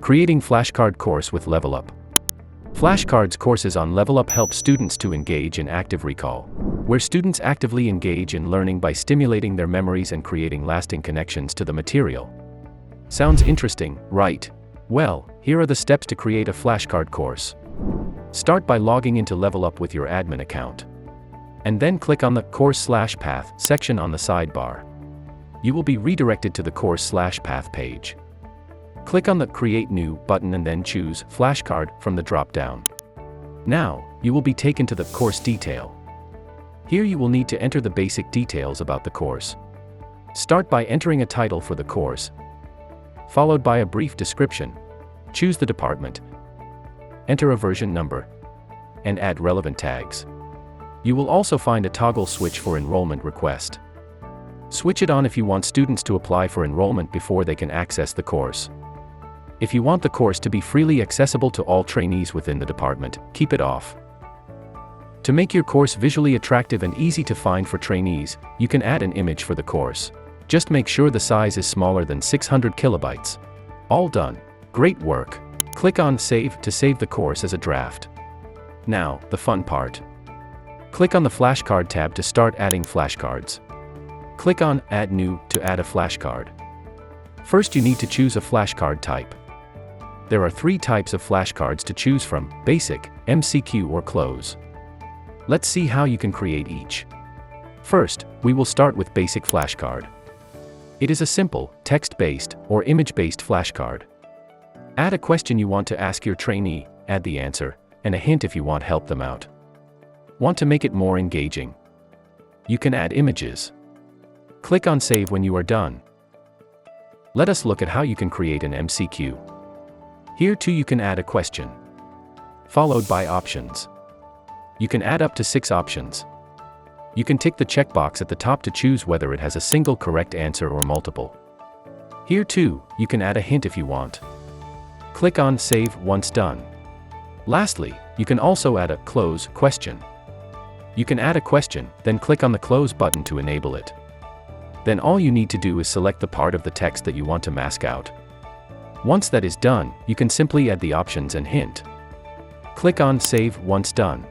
Creating Flashcard course with Levelup. Flashcards courses on Levelup help students to engage in active recall, where students actively engage in learning by stimulating their memories and creating lasting connections to the material. Sounds interesting, right? Well, here are the steps to create a flashcard course. Start by logging into Levelup with your admin account. And then click on the Course/Path section on the sidebar. You will be redirected to the Course/Path page. Click on the Create New button and then choose Flashcard from the drop-down. Now, you will be taken to the course detail. Here you will need to enter the basic details about the course. Start by entering a title for the course, followed by a brief description. Choose the department, enter a version number, and add relevant tags. You will also find a toggle switch for enrollment request. Switch it on if you want students to apply for enrollment before they can access the course. If you want the course to be freely accessible to all trainees within the department, keep it off. To make your course visually attractive and easy to find for trainees, you can add an image for the course. Just make sure the size is smaller than 600 kilobytes. All done. Great work. Click on Save to save the course as a draft. Now, the fun part. Click on the Flashcard tab to start adding flashcards. Click on Add New to add a flashcard. First, you need to choose a flashcard type. There are 3 types of flashcards to choose from: Basic, MCQ or Close. Let's see how you can create each. First, we will start with Basic Flashcard. It is a simple, text-based, or image-based flashcard. Add a question you want to ask your trainee, add the answer, and a hint if you want help them out. Want to make it more engaging? You can add images. Click on Save when you are done. Let us look at how you can create an MCQ. Here too you can add a question, followed by options. You can add up to 6 options. You can tick the checkbox at the top to choose whether it has a single correct answer or multiple. Here too, you can add a hint if you want. Click on Save once done. Lastly, you can also add a close question. You can add a question, then click on the Close button to enable it. Then all you need to do is select the part of the text that you want to mask out. Once that is done, you can simply add the options and hint. Click on Save once done.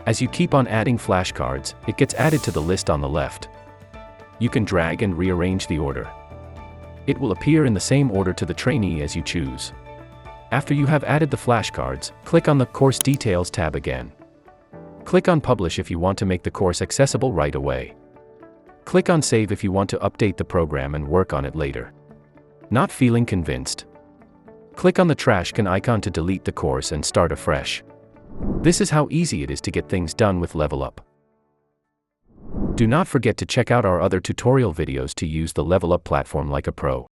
As you keep on adding flashcards, it gets added to the list on the left. You can drag and rearrange the order. It will appear in the same order to the trainee as you choose. After you have added the flashcards, click on the Course Details tab again. Click on Publish if you want to make the course accessible right away. Click on Save if you want to update the program and work on it later. Not feeling convinced? Click on the trash can icon to delete the course and start afresh. This is how easy it is to get things done with Levelup. Do not forget to check out our other tutorial videos to use the Levelup platform like a pro.